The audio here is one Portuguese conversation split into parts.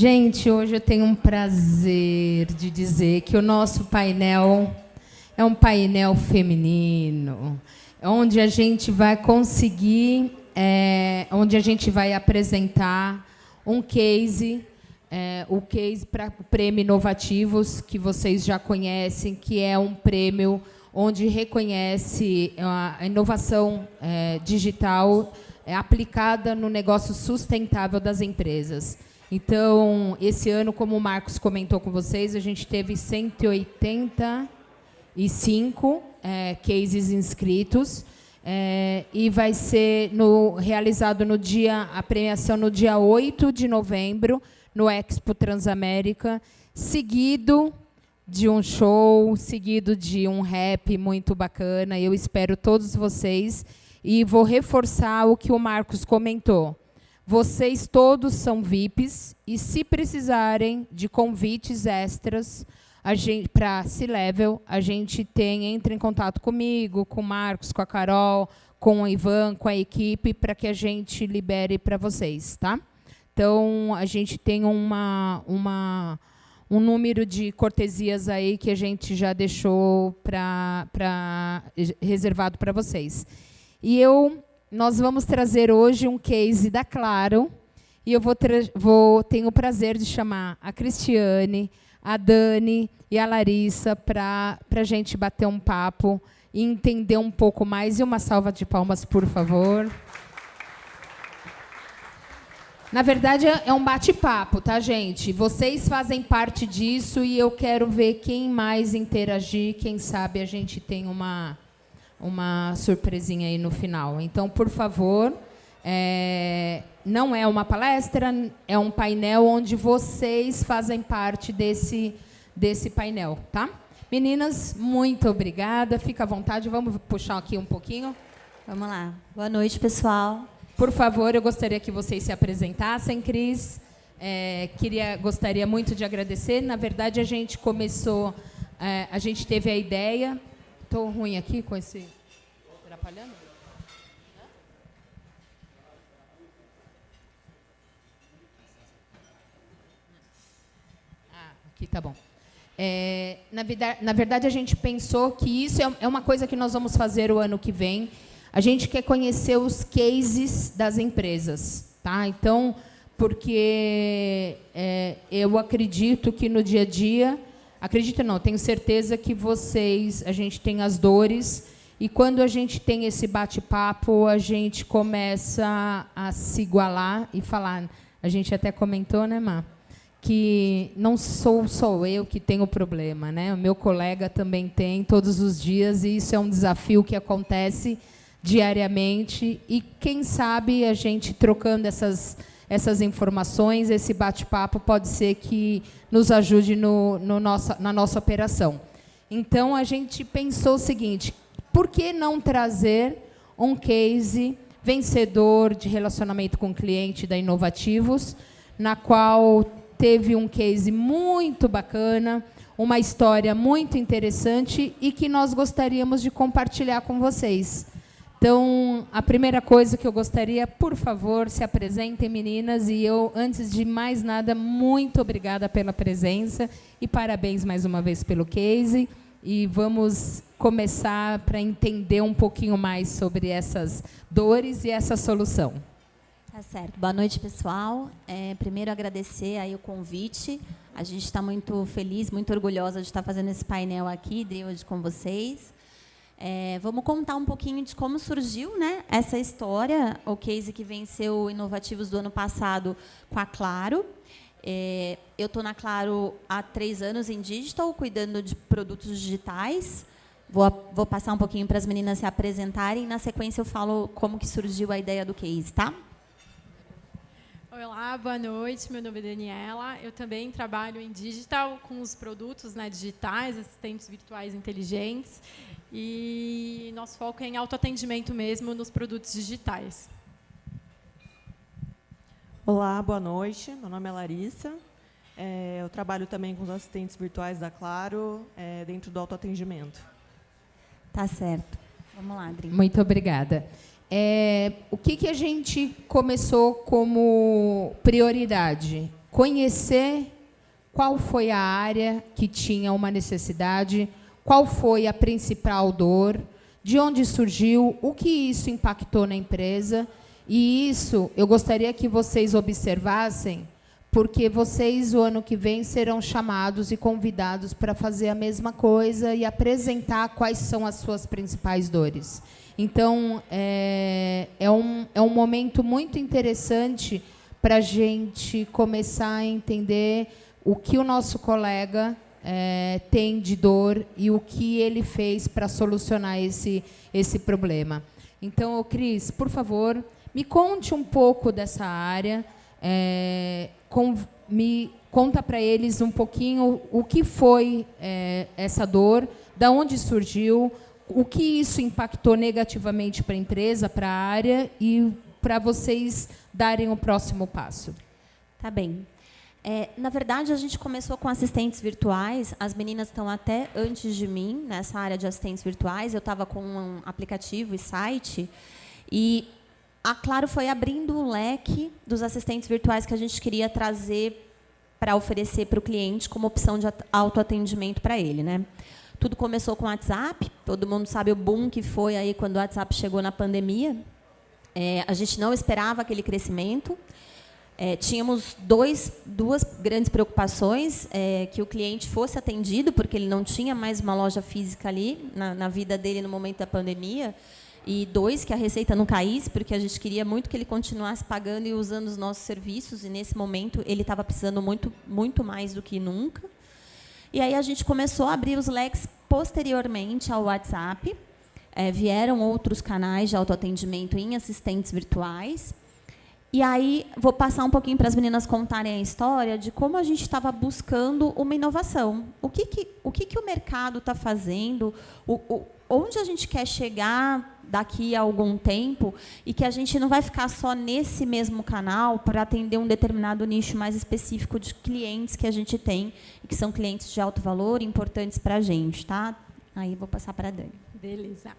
Gente, hoje eu tenho um prazer de dizer que o nosso painel é um painel feminino, onde a gente vai conseguir, onde a gente vai apresentar um case, o case para o Prêmio Inovativos, que vocês já conhecem, que é um prêmio onde reconhece a inovação digital aplicada no negócio sustentável das empresas. Então, esse ano, como o Marcos comentou com vocês, a gente teve 185 cases inscritos, e vai ser realizado a premiação no dia 8 de novembro, no Expo Transamérica, seguido de um show, seguido de um rap muito bacana. Eu espero todos vocês e vou reforçar o que o Marcos comentou. Vocês todos são VIPs e, se precisarem de convites extras para C-Level, a gente entra em contato comigo, com o Marcos, com a Carol, com o Ivan, com a equipe, para que a gente libere para vocês, tá? Então, a gente tem um número de cortesias aí que a gente já deixou reservado para vocês. E nós vamos trazer hoje um case da Claro, e eu tenho o prazer de chamar a Cristiane, a Dani e a Larissa para a gente bater um papo e entender um pouco mais. E uma salva de palmas, por favor. Na verdade, é um bate-papo, tá, gente? Vocês fazem parte disso e eu quero ver quem mais interagir. Quem sabe a gente tem uma surpresinha aí no final. Então, por favor, não é uma palestra, é um painel onde vocês fazem parte desse painel, tá? Meninas, muito obrigada. Fica à vontade. Vamos puxar aqui um pouquinho. Vamos lá. Boa noite, pessoal. Por favor, eu gostaria que vocês se apresentassem, Cris. Gostaria muito de agradecer. Na verdade, a gente começou, a gente teve a ideia. Estou ruim aqui com esse... Atrapalhando? Aqui tá bom. Na verdade, a gente pensou que isso é uma coisa que nós vamos fazer o ano que vem. A gente quer conhecer os cases das empresas, tá? Então, porque eu acredito que no dia a dia... Acredito não, tenho certeza que a gente tem as dores, e quando a gente tem esse bate-papo, a gente começa a se igualar e falar. A gente até comentou, né, Má? Que não sou só eu que tenho problema, né? O meu colega também tem todos os dias, e isso é um desafio que acontece diariamente. E quem sabe a gente trocando essas informações, esse bate-papo pode ser que nos ajude na nossa operação. Então, a gente pensou o seguinte: por que não trazer um case vencedor de relacionamento com o cliente da Inovativos, na qual teve um case muito bacana, uma história muito interessante e que nós gostaríamos de compartilhar com vocês. Então, a primeira coisa que eu gostaria, por favor, se apresentem, meninas. E eu, antes de mais nada, muito obrigada pela presença e parabéns mais uma vez pelo case. E vamos começar para entender um pouquinho mais sobre essas dores e essa solução. Tá certo. Boa noite, pessoal. Primeiro, agradecer aí o convite. A gente está muito feliz, muito orgulhosa de estar fazendo esse painel aqui, de hoje, com vocês. Vamos contar um pouquinho de como surgiu, né, essa história, o case que venceu Inovativos do ano passado com a Claro. Eu estou na Claro há 3 anos em digital, cuidando de produtos digitais. Vou passar um pouquinho para as meninas se apresentarem. Na sequência, eu falo como que surgiu a ideia do case, tá? Olá, boa noite. Meu nome é Daniela. Eu também trabalho em digital com os produtos, né, digitais, assistentes virtuais inteligentes. E nosso foco é em autoatendimento mesmo nos produtos digitais. Olá, boa noite. Meu nome é Larissa. Eu trabalho também com os assistentes virtuais da Claro, dentro do autoatendimento. Tá certo. Vamos lá, Adri. Muito obrigada. O que a gente começou como prioridade? conhecer qual foi a área que tinha uma necessidade, qual foi a principal dor, de onde surgiu, o que isso impactou na empresa. E isso eu gostaria que vocês observassem, porque vocês, o ano que vem, serão chamados e convidados para fazer a mesma coisa e apresentar quais são as suas principais dores. Então, é um momento muito interessante para a gente começar a entender o que o nosso colega tem de dor e o que ele fez para solucionar esse problema. Então, Cris, por favor, me conte um pouco dessa área, me conta para eles um pouquinho o que foi essa dor, da onde surgiu, o que isso impactou negativamente para a empresa, para a área, e para vocês darem o próximo passo. Tá bem. Na verdade, a gente começou com assistentes virtuais. As meninas estão até antes de mim nessa área de assistentes virtuais. Eu estava com um aplicativo e site. E a Claro foi abrindo o leque dos assistentes virtuais que a gente queria trazer para oferecer para o cliente como opção de autoatendimento para ele, né? Tudo começou com o WhatsApp. Todo mundo sabe o boom que foi aí quando o WhatsApp chegou na pandemia. A gente não esperava aquele crescimento. Tínhamos duas grandes preocupações, que o cliente fosse atendido, porque ele não tinha mais uma loja física ali na vida dele no momento da pandemia, e dois, que a receita não caísse, porque a gente queria muito que ele continuasse pagando e usando os nossos serviços, e nesse momento ele estava precisando muito, muito mais do que nunca. E aí a gente começou a abrir os leques posteriormente ao WhatsApp. Vieram outros canais de autoatendimento em assistentes virtuais. E aí, vou passar um pouquinho para as meninas contarem a história de como a gente estava buscando uma inovação. O que o mercado está fazendo, onde a gente quer chegar daqui a algum tempo, e que a gente não vai ficar só nesse mesmo canal para atender um determinado nicho mais específico de clientes que a gente tem, e que são clientes de alto valor, importantes para a gente. Tá? Aí, vou passar para a Dani. Beleza.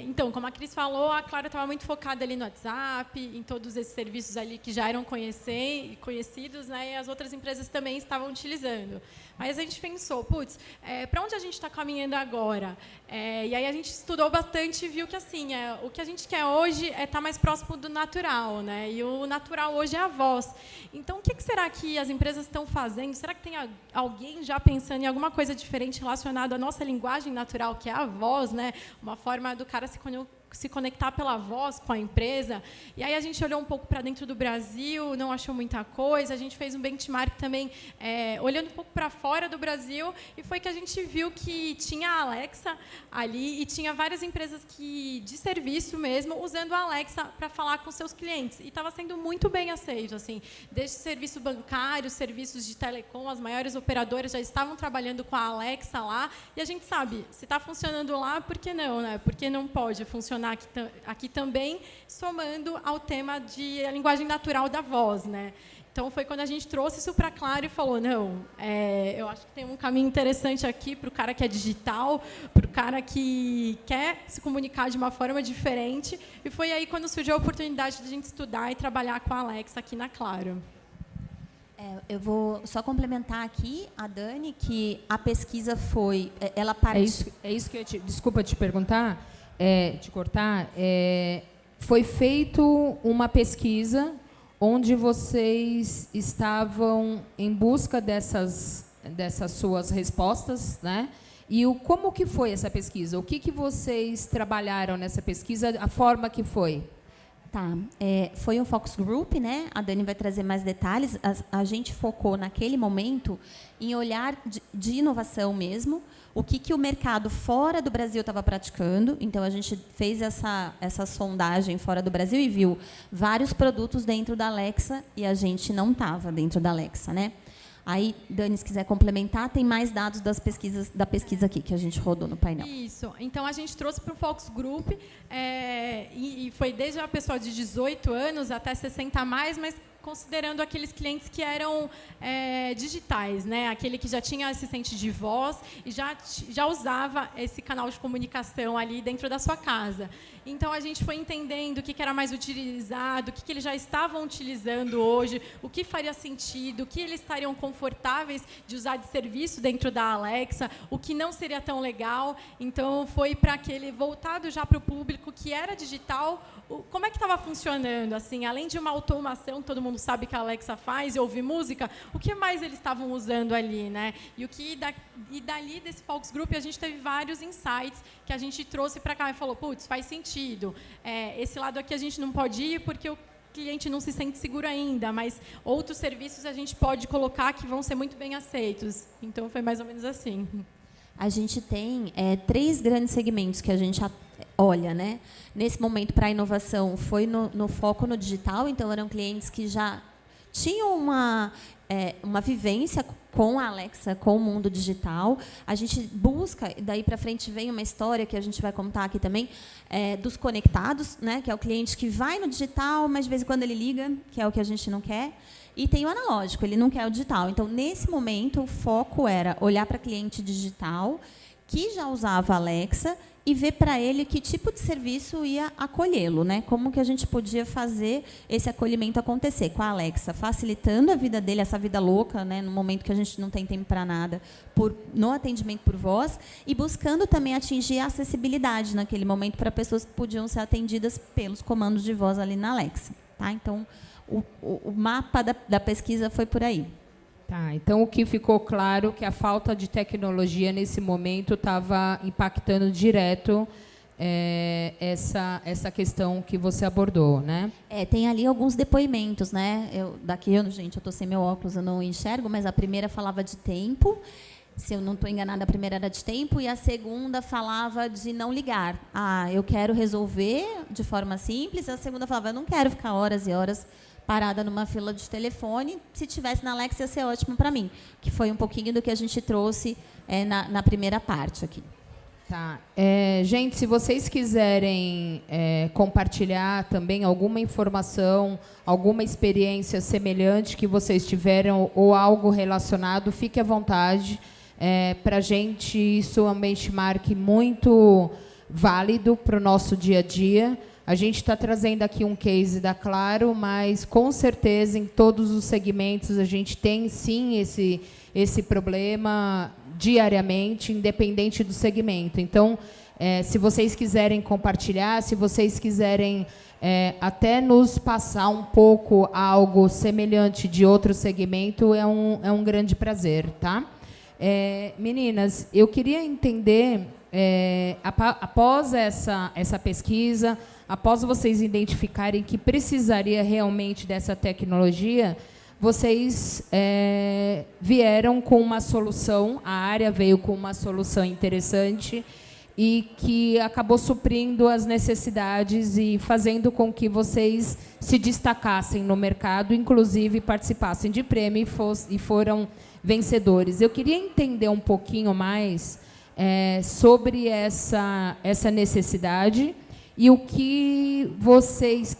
Então, como a Cris falou, a Claro estava muito focada ali no WhatsApp, em todos esses serviços ali que já eram conhecidos, né, e as outras empresas também estavam utilizando. Mas a gente pensou, putz, para onde a gente está caminhando agora? E aí a gente estudou bastante e viu que assim, o que a gente quer hoje é estar mais próximo do natural, né? E o natural hoje é a voz. Então, o que será que as empresas estão fazendo? Será que tem alguém já pensando em alguma coisa diferente relacionada à nossa linguagem natural, que é a voz, né? Uma forma do cara se conectar pela voz com a empresa. E aí a gente olhou um pouco para dentro do Brasil, não achou muita coisa. A gente fez um benchmark também, olhando um pouco para fora do Brasil, e foi que a gente viu que tinha a Alexa ali e tinha várias empresas de serviço mesmo usando a Alexa para falar com seus clientes. E estava sendo muito bem aceito, assim, desde serviço bancário, serviços de telecom, as maiores operadoras já estavam trabalhando com a Alexa lá. E a gente sabe, se está funcionando lá, por que não, né? Por que não pode funcionar aqui também, somando ao tema de a linguagem natural da voz, né? Então, foi quando a gente trouxe isso para a Claro e falou, não, eu acho que tem um caminho interessante aqui para o cara que é digital, para o cara que quer se comunicar de uma forma diferente. E foi aí quando surgiu a oportunidade de a gente estudar e trabalhar com a Alexa aqui na Claro. Eu vou só complementar aqui a Dani, que a pesquisa foi... É isso que desculpa te perguntar, te cortar. Foi feito uma pesquisa onde vocês estavam em busca dessas suas respostas, né? E como que foi essa pesquisa? O que vocês trabalharam nessa pesquisa, a forma que foi? Tá. Foi um focus group, né? A Dani vai trazer mais detalhes. A gente focou, naquele momento, em olhar de inovação mesmo, o que o mercado fora do Brasil estava praticando. Então, a gente fez essa sondagem fora do Brasil e viu vários produtos dentro da Alexa, e a gente não estava dentro da Alexa, né? Aí, Dani, se quiser complementar, tem mais dados da pesquisa aqui, que a gente rodou no painel. Isso. Então, a gente trouxe para o Focus Group, e foi desde a pessoa de 18 anos até 60 a mais, mas considerando aqueles clientes que eram digitais, né? Aquele que já tinha assistente de voz e já usava esse canal de comunicação ali dentro da sua casa. Então, a gente foi entendendo o que era mais utilizado, o que eles já estavam utilizando hoje, o que faria sentido, o que eles estariam confortáveis de usar de serviço dentro da Alexa, o que não seria tão legal. Então, foi para aquele voltado já para o público que era digital. Como é que estava funcionando? Assim, além de uma automação, todo mundo sabe que a Alexa faz, e ouvir música, o que mais eles estavam usando ali, né? E dali, desse Focus Group, a gente teve vários insights que a gente trouxe para cá e falou, putz, faz sentido. Esse lado aqui a gente não pode ir porque o cliente não se sente seguro ainda, mas outros serviços a gente pode colocar que vão ser muito bem aceitos. Então, foi mais ou menos assim. A gente tem 3 grandes segmentos que a gente olha, né? Nesse momento, para a inovação, foi no foco no digital, então eram clientes que já tinham uma vivência com a Alexa, com o mundo digital. A gente busca, e daí para frente vem uma história que a gente vai contar aqui também, dos conectados, né? Que é o cliente que vai no digital, mas de vez em quando ele liga, que é o que a gente não quer. E tem o analógico, ele não quer o digital. Então, nesse momento, o foco era olhar para cliente digital que já usava a Alexa e ver para ele que tipo de serviço ia acolhê-lo, né? Como que a gente podia fazer esse acolhimento acontecer com a Alexa, facilitando a vida dele, essa vida louca, né? No momento que a gente não tem tempo para nada, no atendimento por voz, e buscando também atingir a acessibilidade naquele momento para pessoas que podiam ser atendidas pelos comandos de voz ali na Alexa, tá? Então, o mapa da pesquisa foi por aí. Tá, então o que ficou claro é que a falta de tecnologia nesse momento estava impactando direto essa questão que você abordou, né? Tem ali alguns depoimentos, né? Gente, eu estou sem meu óculos, eu não enxergo, mas a primeira falava de tempo. Se eu não estou enganada, a primeira era de tempo e a segunda falava de não ligar. Eu quero resolver de forma simples. A segunda falava, eu não quero ficar horas e horas parada numa fila de telefone. Se tivesse na Alexa, ia ser ótimo para mim. Que foi um pouquinho do que a gente trouxe na primeira parte aqui. Tá. Gente, se vocês quiserem compartilhar também alguma informação, alguma experiência semelhante que vocês tiveram ou algo relacionado, fique à vontade. Para a gente, isso é um benchmark muito válido para o nosso dia a dia. A gente está trazendo aqui um case da Claro, mas, com certeza, em todos os segmentos, a gente tem, sim, esse problema diariamente, independente do segmento. Então, se vocês quiserem compartilhar, se vocês quiserem até nos passar um pouco algo semelhante de outro segmento, é um grande prazer, tá? Meninas, eu queria entender, após essa pesquisa, após vocês identificarem que precisaria realmente dessa tecnologia, vocês vieram com uma solução, a área veio com uma solução interessante e que acabou suprindo as necessidades e fazendo com que vocês se destacassem no mercado, inclusive participassem de prêmio e foram vencedores. Eu queria entender um pouquinho mais sobre essa necessidade e o que vocês...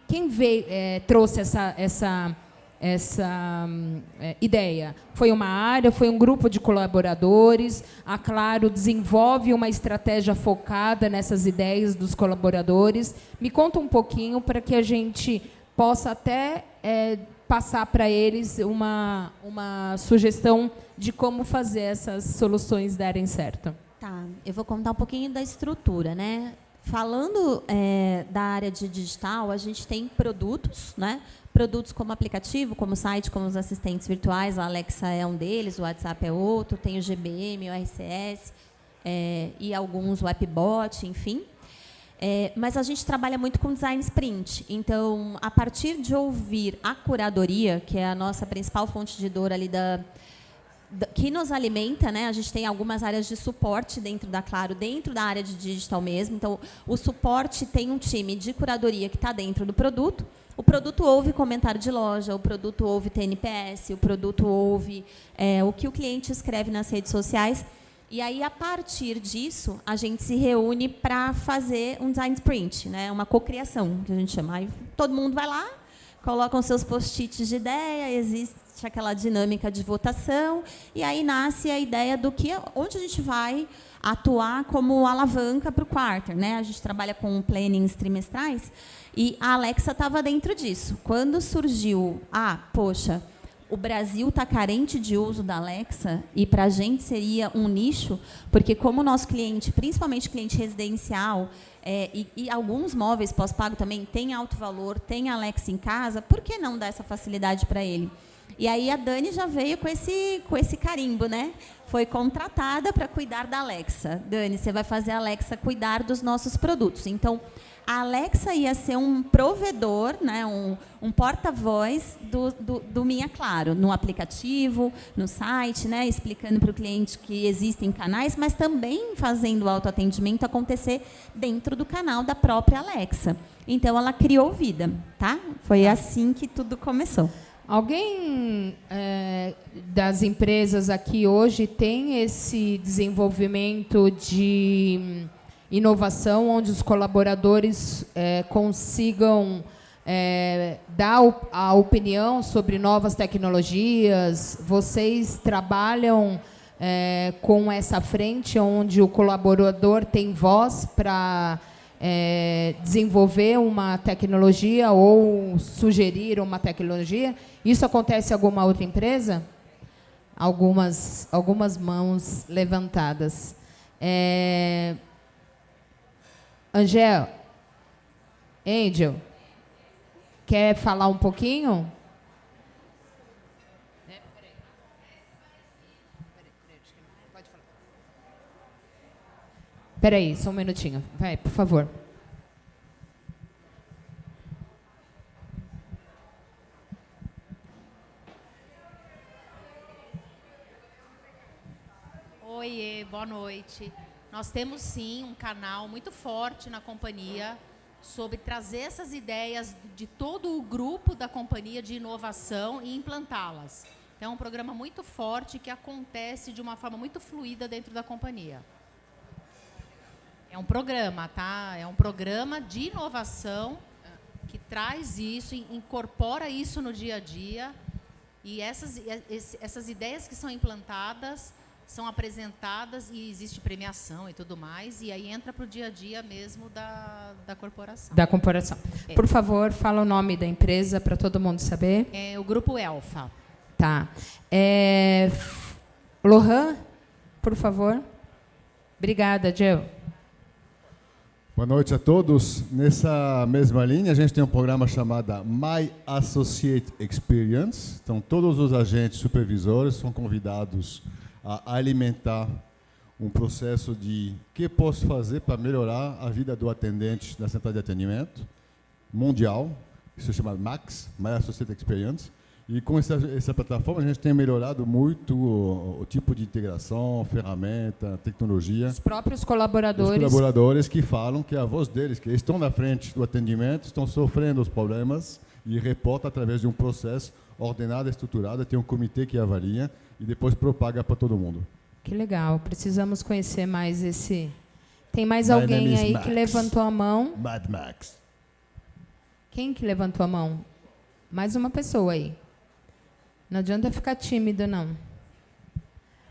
Quem veio, trouxe essa ideia? Foi uma área, foi um grupo de colaboradores? A Claro desenvolve uma estratégia focada nessas ideias dos colaboradores? Me conta um pouquinho para que a gente possa até passar para eles uma sugestão de como fazer essas soluções darem certo. Tá, eu vou contar um pouquinho da estrutura, né? Falando da área de digital, a gente tem produtos, né? Produtos como aplicativo, como site, como os assistentes virtuais. A Alexa é um deles, o WhatsApp é outro, tem o GBM, o RCS e alguns, o AppBot, enfim. Mas a gente trabalha muito com design sprint. Então, a partir de ouvir a curadoria, que é a nossa principal fonte de dor ali que nos alimenta, né? A gente tem algumas áreas de suporte dentro da Claro, dentro da área de digital mesmo. Então, o suporte tem um time de curadoria que está dentro do produto. O produto ouve comentário de loja, o produto ouve TNPS, o produto ouve o que o cliente escreve nas redes sociais. E aí, a partir disso, a gente se reúne para fazer um design sprint, né? Uma cocriação, que a gente chama. Aí, todo mundo vai lá, colocam seus post-its de ideia, existe aquela dinâmica de votação, e aí nasce a ideia do que, onde a gente vai atuar como alavanca para o quarter, né? A gente trabalha com plannings trimestrais, e a Alexa estava dentro disso. Quando surgiu, poxa, o Brasil está carente de uso da Alexa, e para a gente seria um nicho, porque como o nosso cliente, principalmente cliente residencial, e alguns móveis pós-pago também tem alto valor, tem Alexa em casa, por que não dar essa facilidade para ele? E aí a Dani já veio com esse carimbo, né? Foi contratada para cuidar da Alexa. Dani, você vai fazer a Alexa cuidar dos nossos produtos. Então, a Alexa ia ser um provedor, né, um porta-voz do Minha Claro, no aplicativo, no site, né, explicando para o cliente que existem canais, mas também fazendo o autoatendimento acontecer dentro do canal da própria Alexa. Então, ela criou vida, tá? Foi assim que tudo começou. Alguém das empresas aqui hoje tem esse desenvolvimento de inovação, onde os colaboradores consigam dar a opinião sobre novas tecnologias? Vocês trabalham com essa frente, onde o colaborador tem voz para desenvolver uma tecnologia ou sugerir uma tecnologia? Isso acontece em alguma outra empresa? Algumas mãos levantadas. Angel, quer falar um pouquinho? Espera aí, só um minutinho. Vai, por favor. Oi, boa noite. Nós temos, sim, um canal muito forte na companhia sobre trazer essas ideias de todo o grupo da companhia de inovação e implantá-las. Então, é um programa muito forte que acontece de uma forma muito fluida dentro da companhia. É um programa, tá? É um programa de inovação que traz isso, incorpora isso no dia a dia, e essas ideias que são implantadas são apresentadas e existe premiação e tudo mais, e aí entra para o dia a dia mesmo da corporação. Da corporação. Por favor, fala o nome da empresa para todo mundo saber. É o Grupo Elfa. Tá. Lohan, por favor. Obrigada, Jill. Boa noite a todos. Nessa mesma linha, a gente tem um programa chamado My Associate Experience. Então, todos os agentes supervisores são convidados a alimentar um processo de o que posso fazer para melhorar a vida do atendente na central de atendimento mundial. Isso é chamado MAX, My Associate Experience. E com essa plataforma, a gente tem melhorado muito o tipo de integração, ferramenta, tecnologia. Os próprios colaboradores. Os colaboradores que falam que a voz deles, que estão na frente do atendimento, estão sofrendo os problemas e reportam através de um processo ordenado, estruturado. Tem um comitê que avalia e depois propaga para todo mundo. Que legal. Precisamos conhecer mais esse... Tem mais alguém aí que levantou a mão? Mad Max. Quem que levantou a mão? Mais uma pessoa aí. Não adianta ficar tímido, não.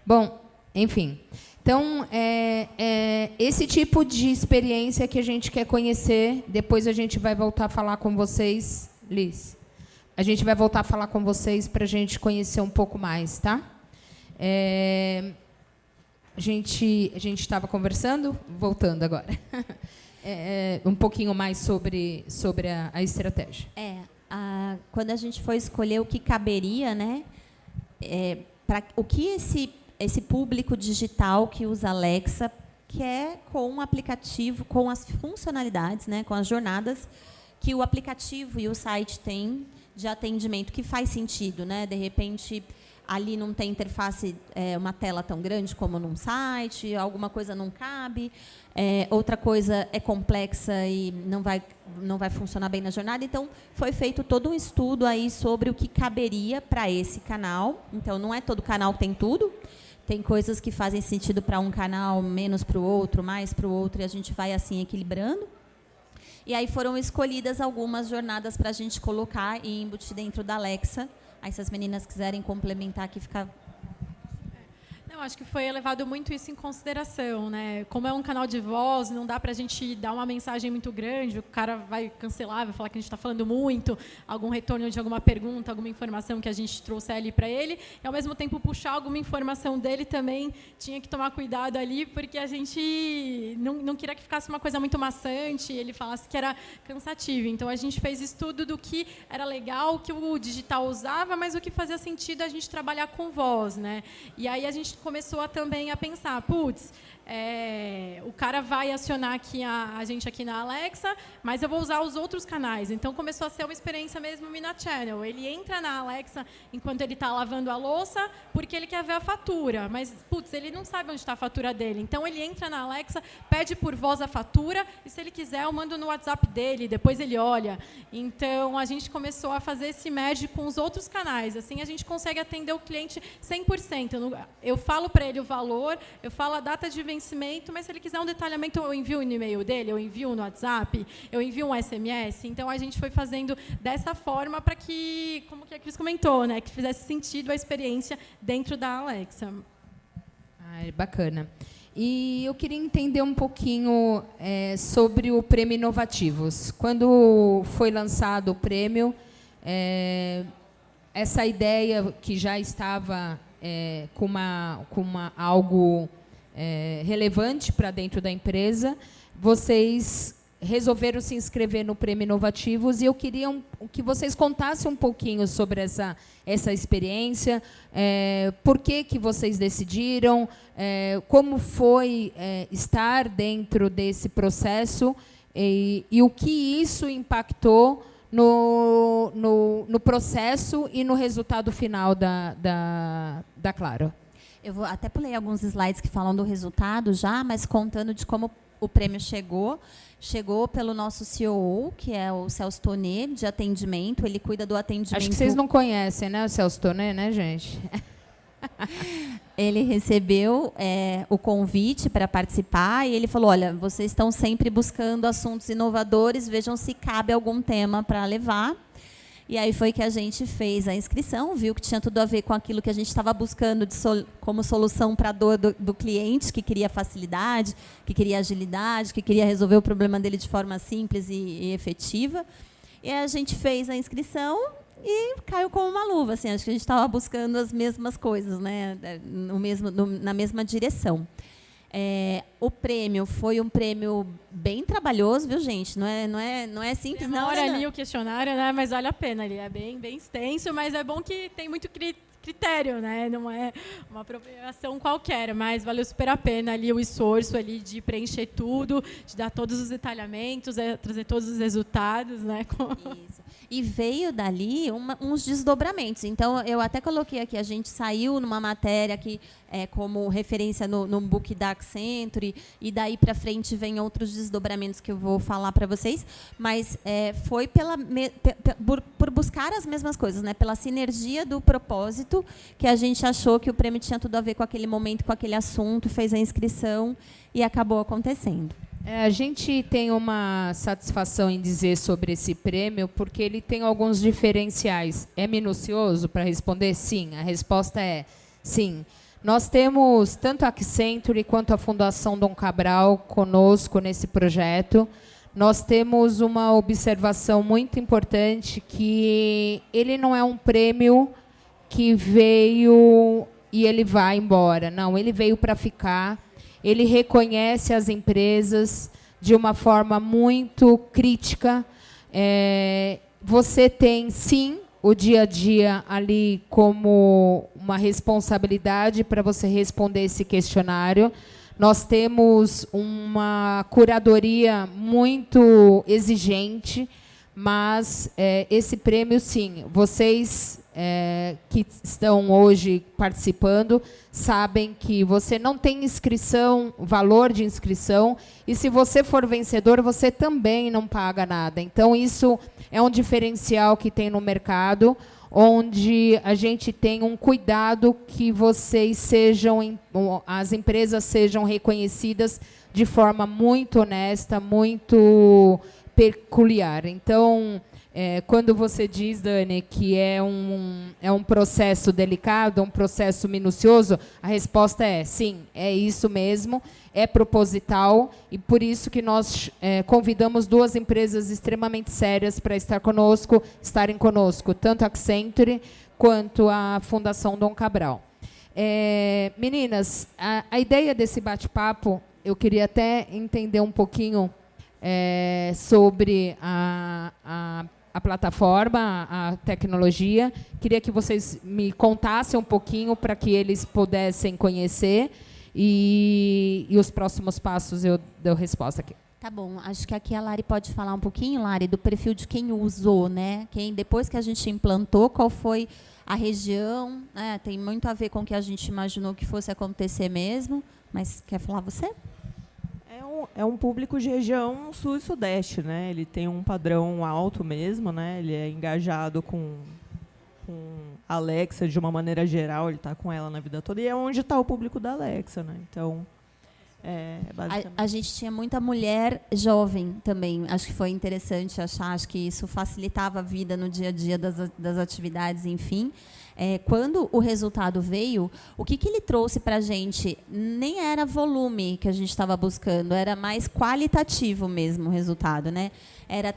Bom, enfim. Então, esse tipo de experiência que a gente quer conhecer. Depois a gente vai voltar a falar com vocês, Liz. A gente vai voltar a falar com vocês para a gente conhecer um pouco mais, tá? A gente estava conversando, voltando agora, um pouquinho mais sobre a estratégia. Quando a gente foi escolher o que caberia, né, o que esse público digital que usa Alexa quer com o aplicativo, com as funcionalidades, né, com as jornadas que o aplicativo e o site têm de atendimento, que faz sentido, né? De repente, ali não tem interface, uma tela tão grande como num site, alguma coisa não cabe, outra coisa é complexa e não vai funcionar bem na jornada. Então, foi feito todo um estudo aí sobre o que caberia para esse canal. Então, não é todo canal que tem tudo. Tem coisas que fazem sentido para um canal, menos para o outro, mais para o outro, e a gente vai assim equilibrando. E aí foram escolhidas algumas jornadas para a gente colocar e embutir dentro da Alexa. Aí, se as meninas quiserem complementar aqui, fica... Não, acho que foi levado muito isso em consideração, né? Como é um canal de voz, não dá para a gente dar uma mensagem muito grande, o cara vai cancelar, vai falar que a gente está falando muito, algum retorno de alguma pergunta, alguma informação que a gente trouxe ali para ele, e, ao mesmo tempo, puxar alguma informação dele também tinha que tomar cuidado ali, porque a gente não queria que ficasse uma coisa muito maçante, ele falasse que era cansativo. Então, a gente fez estudo do que era legal, o que o digital usava, mas o que fazia sentido a gente trabalhar com voz, né? E aí a gente começou também a pensar, putz, o cara vai acionar aqui a gente aqui na Alexa, mas eu vou usar os outros canais. Então, começou a ser uma experiência mesmo Channel. Ele entra na Alexa enquanto ele está lavando a louça, porque ele quer ver a fatura. Mas, putz, ele não sabe onde está a fatura dele. Então, ele entra na Alexa, pede por voz a fatura, e se ele quiser, eu mando no WhatsApp dele, depois ele olha. Então, a gente começou a fazer esse merge com os outros canais. Assim, a gente consegue atender o cliente 100%. Eu falo para ele o valor, eu falo a data de vencimento, mas se ele quiser um detalhamento, eu envio no e-mail dele, eu envio no WhatsApp, eu envio um SMS. Então, a gente foi fazendo dessa forma para que, como que a Cris comentou, né, que fizesse sentido a experiência dentro da Alexa. Bacana. E eu queria entender um pouquinho sobre o Prêmio Inovativos. Quando foi lançado o prêmio, essa ideia que já estava com algo relevante para dentro da empresa, vocês resolveram se inscrever no Prêmio Inovativos, e eu queria que vocês contassem um pouquinho sobre essa experiência, por que vocês decidiram, como foi estar dentro desse processo e o que isso impactou no processo e no resultado final da Claro. Eu vou até pulei alguns slides que falam do resultado já, mas contando de como o prêmio chegou. Chegou pelo nosso CEO, que é o Celso Tonê, de atendimento. Ele cuida do atendimento... Acho que vocês não conhecem, né, o Celso Tonê, né, gente? Ele recebeu o convite para participar e ele falou, olha, vocês estão sempre buscando assuntos inovadores, vejam se cabe algum tema para levar. E aí foi que a gente fez a inscrição, viu que tinha tudo a ver com aquilo que a gente estava buscando como solução para a dor do cliente, que queria facilidade, que queria agilidade, que queria resolver o problema dele de forma simples e efetiva. E a gente fez a inscrição e caiu como uma luva. Assim, acho que a gente estava buscando as mesmas coisas, né, na mesma direção. O prêmio foi um prêmio bem trabalhoso, viu, gente? Não é simples, não. Demora ali o questionário, né? Mas vale a pena. Ele é bem extenso, mas é bom que tem muito critério, né? Não é uma apropriação qualquer, mas valeu super a pena ali o esforço ali de preencher tudo, de dar todos os detalhamentos, trazer todos os resultados, né? Isso. E veio dali uns desdobramentos. Então, eu até coloquei aqui, a gente saiu numa matéria que como referência no book da Accenture, e daí para frente vem outros desdobramentos que eu vou falar para vocês, mas foi por buscar as mesmas coisas, né? Pela sinergia do propósito, que a gente achou que o prêmio tinha tudo a ver com aquele momento, com aquele assunto, fez a inscrição e acabou acontecendo. A gente tem uma satisfação em dizer sobre esse prêmio, porque ele tem alguns diferenciais. É minucioso para responder? Sim. A resposta é sim. Nós temos tanto a Accenture quanto a Fundação Dom Cabral conosco nesse projeto. Nós temos uma observação muito importante, que ele não é um prêmio que veio e ele vai embora. Não, ele veio para ficar. Ele reconhece as empresas de uma forma muito crítica. Você tem, sim, o dia a dia ali como uma responsabilidade para você responder esse questionário. Nós temos uma curadoria muito exigente, mas esse prêmio, sim, vocês que estão hoje participando sabem que você não tem inscrição, valor de inscrição, e se você for vencedor, você também não paga nada. Então, isso é um diferencial que tem no mercado, onde a gente tem um cuidado que as empresas sejam reconhecidas de forma muito honesta, muito peculiar. Então, quando você diz, Dani, que é um processo delicado, um processo minucioso, a resposta é sim, é isso mesmo, é proposital, e por isso que nós convidamos 2 empresas extremamente sérias para estarem conosco, tanto a Accenture quanto a Fundação Dom Cabral. Meninas, a ideia desse bate-papo, eu queria até entender um pouquinho sobre a plataforma, a tecnologia. Queria que vocês me contassem um pouquinho para que eles pudessem conhecer e os próximos passos eu dou resposta aqui. Tá bom, acho que aqui a Lari pode falar um pouquinho, Lari, do perfil de quem usou, né? Depois que a gente implantou, qual foi a região, né? Tem muito a ver com o que a gente imaginou que fosse acontecer mesmo, mas quer falar você? É um público de região sul e sudeste, né? Ele tem um padrão alto mesmo, né? Ele é engajado com a Alexa de uma maneira geral, ele está com ela na vida toda, e é onde está o público da Alexa, né? Então, basicamente... A gente tinha muita mulher jovem também, acho que foi interessante achar, acho que isso facilitava a vida no dia a dia das atividades, enfim. Quando o resultado veio, o que ele trouxe para a gente nem era volume que a gente estava buscando, era mais qualitativo mesmo o resultado, né? Era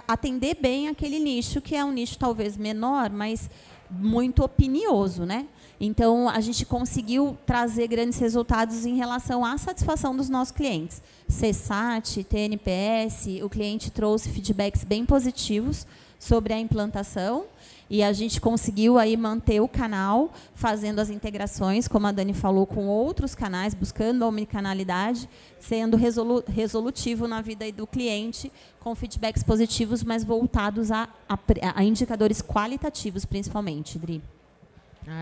atender bem aquele nicho, que é um nicho talvez menor, mas muito opinioso, né? Então, a gente conseguiu trazer grandes resultados em relação à satisfação dos nossos clientes. CSAT, TNPS, o cliente trouxe feedbacks bem positivos sobre a implantação, e a gente conseguiu aí manter o canal, fazendo as integrações, como a Dani falou, com outros canais, buscando a omnicanalidade, sendo resolutivo na vida do cliente, com feedbacks positivos, mas voltados a indicadores qualitativos, principalmente, Dri.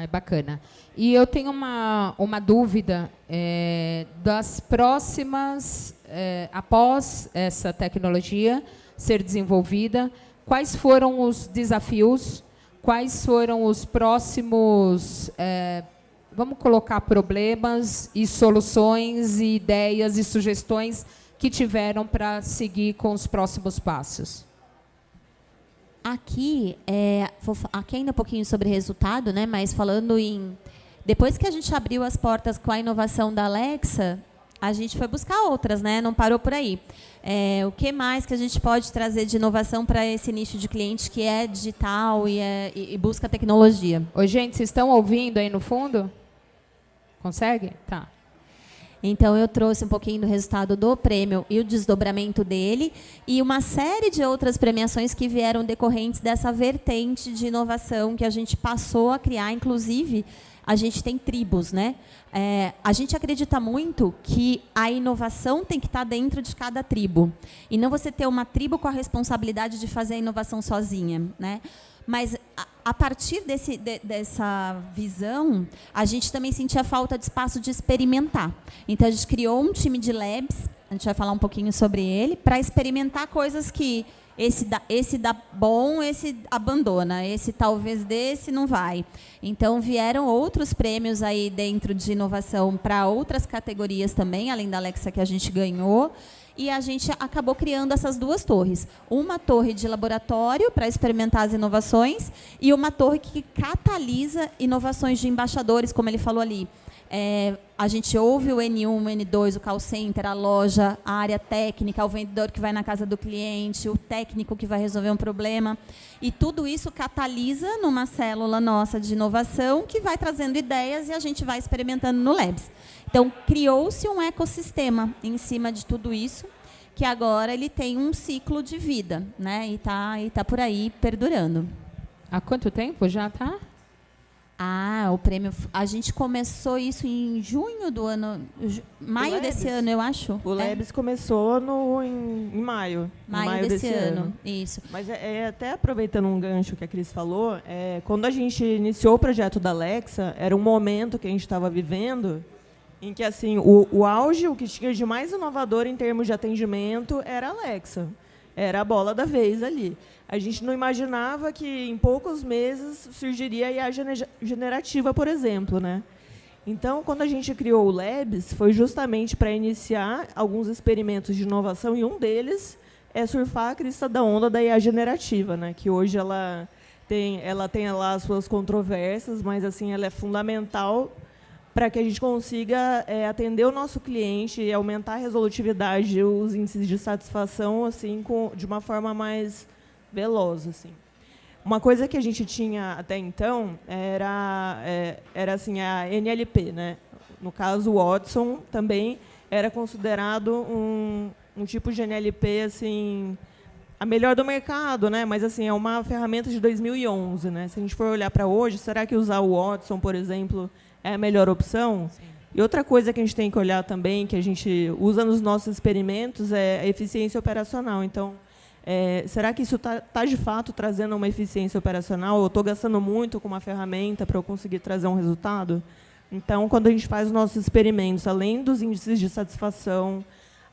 É bacana. E eu tenho uma dúvida das próximas, após essa tecnologia ser desenvolvida, quais foram os desafios, quais foram os próximos, vamos colocar problemas e soluções e ideias e sugestões que tiveram para seguir com os próximos passos? Aqui ainda um pouquinho sobre resultado, né? Mas falando depois que a gente abriu as portas com a inovação da Alexa, a gente foi buscar outras, né? Não parou por aí. O que mais que a gente pode trazer de inovação para esse nicho de cliente que é digital e busca tecnologia? Oi, gente, vocês estão ouvindo aí no fundo? Consegue? Tá. Então, eu trouxe um pouquinho do resultado do prêmio e o desdobramento dele, e uma série de outras premiações que vieram decorrentes dessa vertente de inovação que a gente passou a criar. Inclusive, a gente tem tribos, né? A gente acredita muito que a inovação tem que estar dentro de cada tribo, e não você ter uma tribo com a responsabilidade de fazer a inovação sozinha, né? Mas, a partir dessa visão, a gente também sentia falta de espaço de experimentar. Então, a gente criou um time de labs, a gente vai falar um pouquinho sobre ele, para experimentar coisas que esse dá bom, esse abandona, esse talvez desse não vai. Então, vieram outros prêmios aí dentro de inovação para outras categorias também, além da Alexa que a gente ganhou. E a gente acabou criando essas 2 torres. Uma torre de laboratório para experimentar as inovações e uma torre que catalisa inovações de embaixadores, como ele falou ali. A gente ouve o N1, o N2, o call center, a loja, a área técnica, o vendedor que vai na casa do cliente, o técnico que vai resolver um problema. E tudo isso catalisa numa célula nossa de inovação que vai trazendo ideias e a gente vai experimentando no Labs. Então, criou-se um ecossistema em cima de tudo isso, que agora ele tem um ciclo de vida, né? E tá por aí perdurando. Há quanto tempo já está? O prêmio... A gente começou isso em junho do ano... Maio desse ano, eu acho. O Labs começou em maio. Maio desse ano. Isso. Mas até aproveitando um gancho que a Cris falou, quando a gente iniciou o projeto da Alexa, era um momento que a gente estava vivendo em que assim, o auge, o que tinha de mais inovador em termos de atendimento era a Alexa. Era a bola da vez ali. A gente não imaginava que, em poucos meses, surgiria a IA generativa, por exemplo, né? Então, quando a gente criou o Labs, foi justamente para iniciar alguns experimentos de inovação, e um deles é surfar a crista da onda da IA generativa, né? Que hoje ela tem lá as suas controvérsias, mas assim ela é fundamental para que a gente consiga atender o nosso cliente e aumentar a resolutividade, os índices de satisfação, assim, de uma forma mais veloz, assim. Uma coisa que a gente tinha até então era assim, a NLP, né? No caso, o Watson também era considerado um tipo de NLP assim, a melhor do mercado, né? Mas assim, é uma ferramenta de 2011, né? Se a gente for olhar para hoje, será que usar o Watson, por exemplo, é a melhor opção? Sim. E outra coisa que a gente tem que olhar também, que a gente usa nos nossos experimentos, é a eficiência operacional. Então, será que isso está de fato trazendo uma eficiência operacional? Eu estou gastando muito com uma ferramenta para eu conseguir trazer um resultado? Então, quando a gente faz os nossos experimentos, além dos índices de satisfação,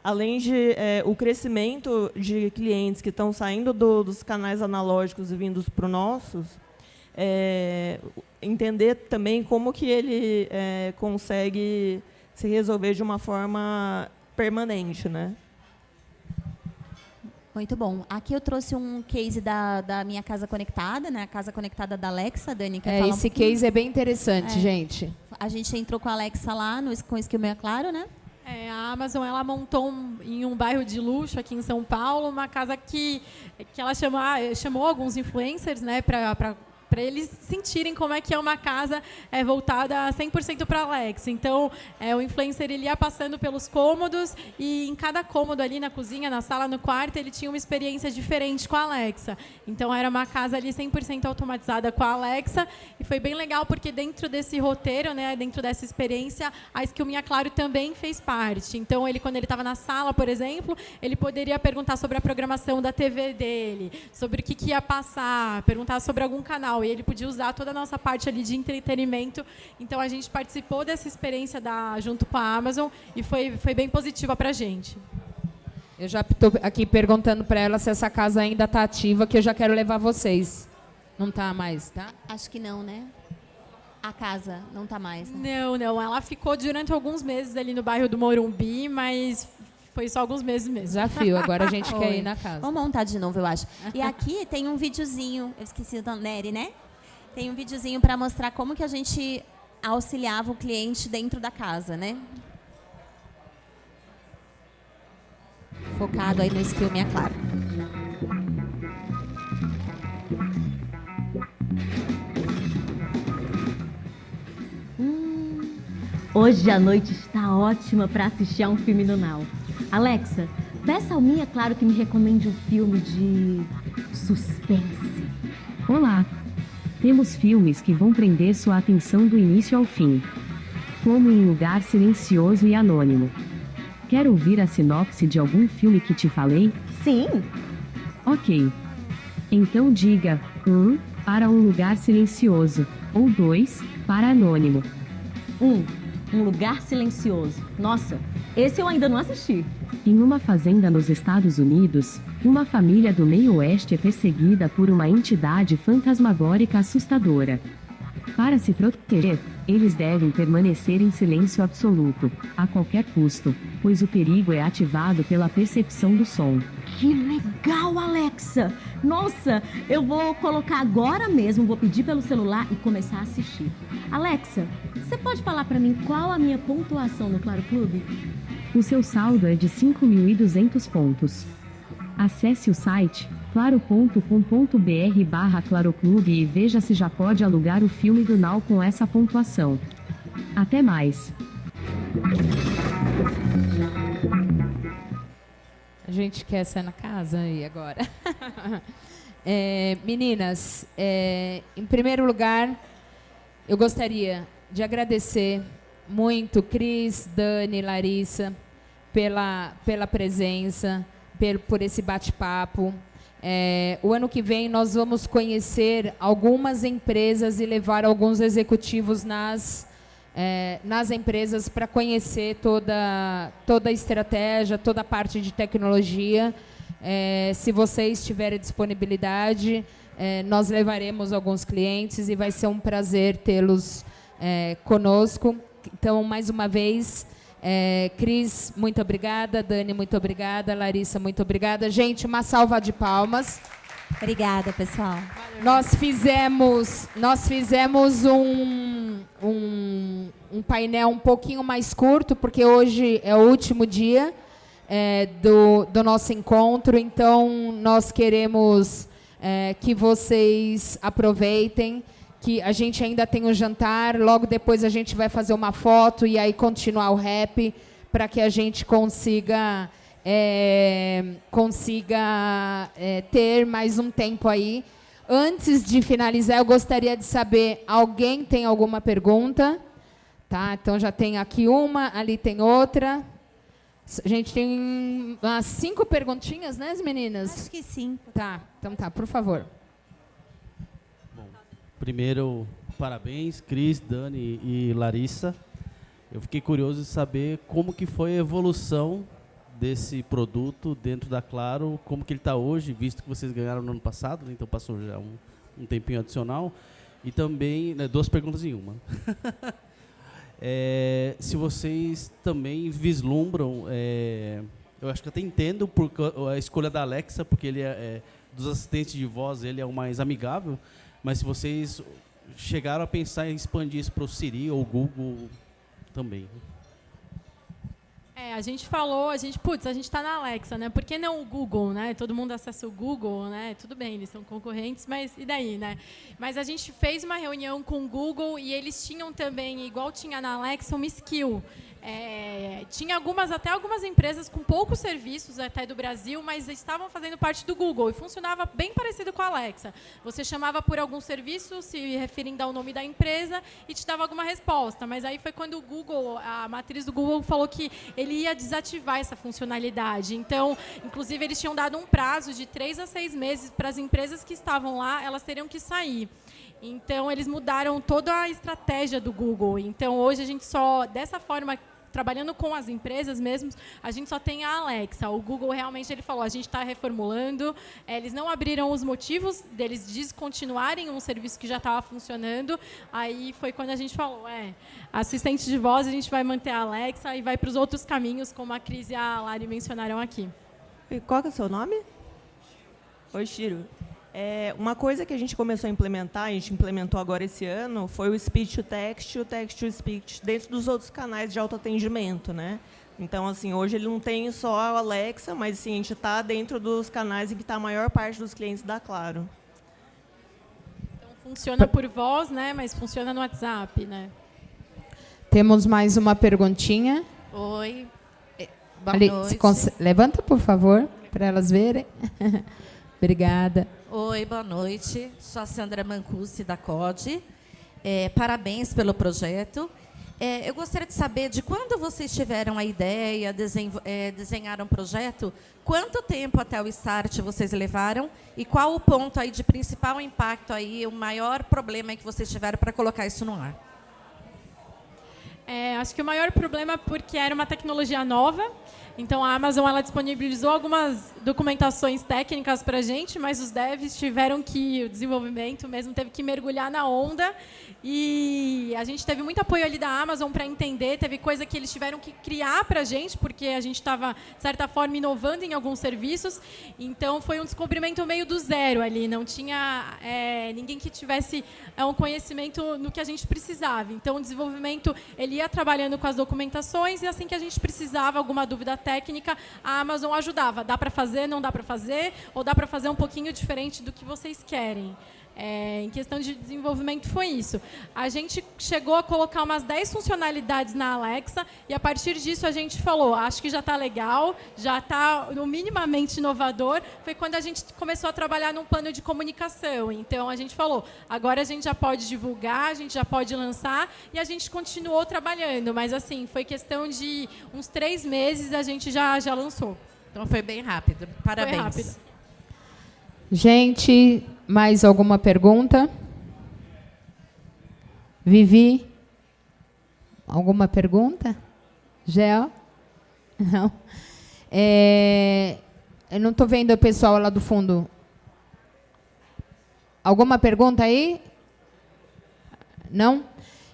além de o crescimento de clientes que estão saindo dos canais analógicos e vindo para os nossos, entender também como que ele consegue se resolver de uma forma permanente, né? Muito bom. Aqui eu trouxe um case da minha casa conectada, né? A casa conectada da Alexa, Dani, quer falar esse case é bem interessante, gente. A gente entrou com a Alexa lá com o Skill Meia Claro, né? A Amazon ela montou em um bairro de luxo aqui em São Paulo uma casa que ela chamou alguns influencers, né, para eles sentirem como é que é uma casa voltada 100% para a Alexa. Então, o influencer ele ia passando pelos cômodos e em cada cômodo ali na cozinha, na sala, no quarto, ele tinha uma experiência diferente com a Alexa. Então, era uma casa ali 100% automatizada com a Alexa e foi bem legal porque dentro desse roteiro, né, dentro dessa experiência, a Skill Minha Claro também fez parte. Então, quando ele estava na sala, por exemplo, ele poderia perguntar sobre a programação da TV dele, sobre o que ia passar, perguntar sobre algum canal. E ele podia usar toda a nossa parte ali de entretenimento. Então, a gente participou dessa experiência junto com a Amazon e foi bem positiva para a gente. Eu já estou aqui perguntando para ela se essa casa ainda está ativa, que eu já quero levar vocês. Não está mais, tá? Acho que não, né? A casa não está mais, né? Não. Ela ficou durante alguns meses ali no bairro do Morumbi, mas foi só alguns meses mesmo. Desafio, agora a gente quer ir na casa. Vamos montar de novo, eu acho. E aqui tem um videozinho, eu esqueci o Nery, né? Tem um videozinho para mostrar como que a gente auxiliava o cliente dentro da casa, né? Focado aí no Skill Minha Claro. Hoje a noite está ótima para assistir a um filme no Now. Alexa, peça ao Minha Claro que me recomende um filme de suspense. Olá! Temos filmes que vão prender sua atenção do início ao fim. Como Em Lugar Silencioso e Anônimo. Quer ouvir a sinopse de algum filme que te falei? Sim! Ok. Então diga 1, para Um Lugar Silencioso, ou 2, para Anônimo. 1, Um Lugar Silencioso. Nossa, esse eu ainda não assisti. Em uma fazenda nos Estados Unidos, uma família do meio-oeste é perseguida por uma entidade fantasmagórica assustadora. Para se proteger, eles devem permanecer em silêncio absoluto, a qualquer custo, pois o perigo é ativado pela percepção do som. Que legal, Alexa! Nossa, eu vou colocar agora mesmo, vou pedir pelo celular e começar a assistir. Alexa, você pode falar para mim qual a minha pontuação no Claro Clube? O seu saldo é de 5.200 pontos. Acesse o site claro.com.br/claroclube e veja se já pode alugar o filme do Now com essa pontuação. Até mais! A gente quer sair na casa aí agora. Meninas, em primeiro lugar, eu gostaria de agradecer muito Cris, Dani, Larissa, pela presença, por esse bate-papo. O ano que vem nós vamos conhecer algumas empresas e levar alguns executivos nas empresas para conhecer toda a estratégia, toda a parte de tecnologia. Se vocês tiverem disponibilidade, nós levaremos alguns clientes e vai ser um prazer tê-los conosco. Então, mais uma vez, Cris, muito obrigada. Dani, muito obrigada. Larissa, muito obrigada. Gente, uma salva de palmas. Obrigada, pessoal. Nós fizemos um painel um pouquinho mais curto, porque hoje é o último dia do nosso encontro, então nós queremos que vocês aproveitem, que a gente ainda tem um jantar, logo depois a gente vai fazer uma foto e aí continuar o rap, para que a gente consiga ter mais um tempo aí. Antes de finalizar, eu gostaria de saber, alguém tem alguma pergunta? Tá, então já tem aqui uma, ali tem outra. A gente tem umas 5 perguntinhas, né, meninas? Acho que sim. Tá, então tá, por favor. Bom, primeiro, parabéns, Cris, Dani e Larissa. Eu fiquei curioso de saber como que foi a evolução desse produto dentro da Claro, como que ele está hoje, visto que vocês ganharam no ano passado, né, então passou já um tempinho adicional. E também, 2 perguntas em uma. Se vocês também vislumbram, eu acho que até entendo a escolha da Alexa, porque ele dos assistentes de voz, ele é o mais amigável, mas se vocês chegaram a pensar em expandir isso para o Siri ou o Google também. A gente falou, a gente está na Alexa, né? Por que não o Google, né? Todo mundo acessa o Google, né? Tudo bem, eles são concorrentes, mas e daí, né? Mas a gente fez uma reunião com o Google e eles tinham também, igual tinha na Alexa, uma skill. Tinha até algumas empresas com poucos serviços até do Brasil, mas estavam fazendo parte do Google e funcionava bem parecido com a Alexa. Você chamava por algum serviço, se referindo ao nome da empresa, e te dava alguma resposta. Mas aí foi quando o Google, a matriz do Google, falou que ele ia desativar essa funcionalidade. Então, inclusive, eles tinham dado um prazo de 3 a 6 meses para as empresas que estavam lá, elas teriam que sair. Então, eles mudaram toda a estratégia do Google. Então, hoje, a gente só, dessa forma, trabalhando com as empresas mesmo, a gente só tem a Alexa. O Google, realmente, ele falou, a gente está reformulando. Eles não abriram os motivos deles descontinuarem um serviço que já estava funcionando. Aí foi quando a gente falou, assistente de voz, a gente vai manter a Alexa e vai para os outros caminhos, como a Cris e a Lari mencionaram aqui. E qual que é o seu nome? Oi, Chiro. Uma coisa que a gente começou a implementar, a gente implementou agora esse ano, foi o speech to text e o text to speech dentro dos outros canais de autoatendimento, né? Então, assim, hoje ele não tem só a Alexa, mas assim, a gente está dentro dos canais em que está a maior parte dos clientes da Claro. Então, funciona por voz, né? Mas funciona no WhatsApp, né? Temos mais uma perguntinha. Oi. Boa Ali, noite. Levanta, por favor, para elas verem. Obrigada. Oi, boa noite. Sou a Sandra Mancusi, da CODE. Parabéns pelo projeto. Eu gostaria de saber, de quando vocês tiveram a ideia, desenharam um projeto, quanto tempo até o start vocês levaram e qual o ponto aí de principal impacto, aí, o maior problema que vocês tiveram para colocar isso no ar? Acho que o maior problema é porque era uma tecnologia nova. Então, a Amazon ela disponibilizou algumas documentações técnicas para a gente, mas os devs tiveram que, o desenvolvimento mesmo, teve que mergulhar na onda. E a gente teve muito apoio ali da Amazon para entender, teve coisa que eles tiveram que criar para a gente, porque a gente estava, de certa forma, inovando em alguns serviços. Então, foi um descobrimento meio do zero ali, não tinha ninguém que tivesse um conhecimento no que a gente precisava. Então, o desenvolvimento ele ia trabalhando com as documentações e assim que a gente precisava, alguma dúvida técnica, a Amazon ajudava. Dá para fazer, não dá para fazer, ou dá para fazer um pouquinho diferente do que vocês querem. Em questão de desenvolvimento foi isso. A gente chegou a colocar umas 10 funcionalidades na Alexa e a partir disso a gente falou, acho que já está legal, já está minimamente inovador. Foi quando a gente começou a trabalhar num plano de comunicação. Então a gente falou, agora a gente já pode divulgar, a gente já pode lançar e a gente continuou trabalhando. Mas assim, foi questão de uns 3 meses a gente já lançou. Então foi bem rápido. Parabéns. Foi rápido. Gente, mais alguma pergunta? Vivi? Alguma pergunta? Gel? Não. Eu não estou vendo o pessoal lá do fundo. Alguma pergunta aí? Não?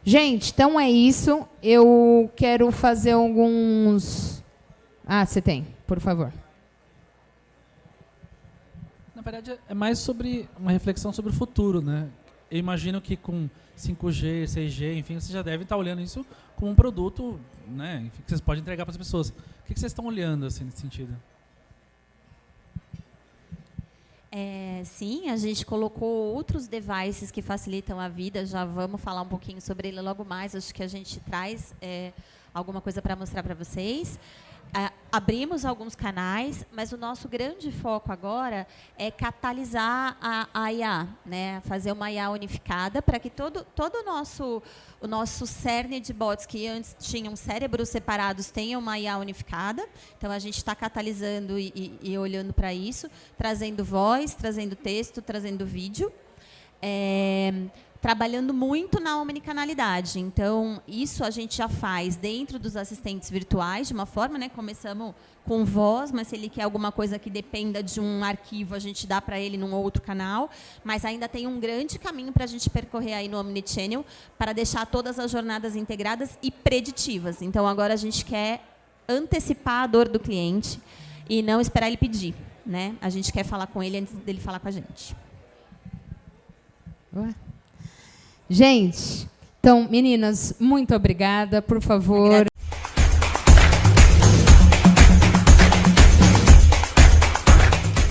Gente, então é isso. Eu quero fazer alguns... Ah, você tem, por favor. Na verdade, é mais sobre uma reflexão sobre o futuro, né? Eu imagino que com 5G, 6G, enfim, vocês já devem estar olhando isso como um produto, né? Enfim, que vocês podem entregar para as pessoas. O que vocês estão olhando assim, nesse sentido? Sim, a gente colocou outros devices que facilitam a vida. Já vamos falar um pouquinho sobre ele logo mais. Acho que a gente traz alguma coisa para mostrar para vocês. Abrimos alguns canais, mas o nosso grande foco agora é catalisar a IA, né? Fazer uma IA unificada para que todo o nosso cerne de bots que antes tinham cérebros separados tenha uma IA unificada. Então, a gente está catalisando e olhando para isso, trazendo voz, trazendo texto, trazendo vídeo. Trabalhando muito na omnicanalidade. Então, isso a gente já faz dentro dos assistentes virtuais, de uma forma, né? Começamos com voz, mas se ele quer alguma coisa que dependa de um arquivo, a gente dá para ele num outro canal. Mas ainda tem um grande caminho para a gente percorrer aí no Omnichannel, para deixar todas as jornadas integradas e preditivas. Então, agora a gente quer antecipar a dor do cliente e não esperar ele pedir, né? A gente quer falar com ele antes dele falar com a gente. Ué? Gente, então, meninas, muito obrigada. Por favor,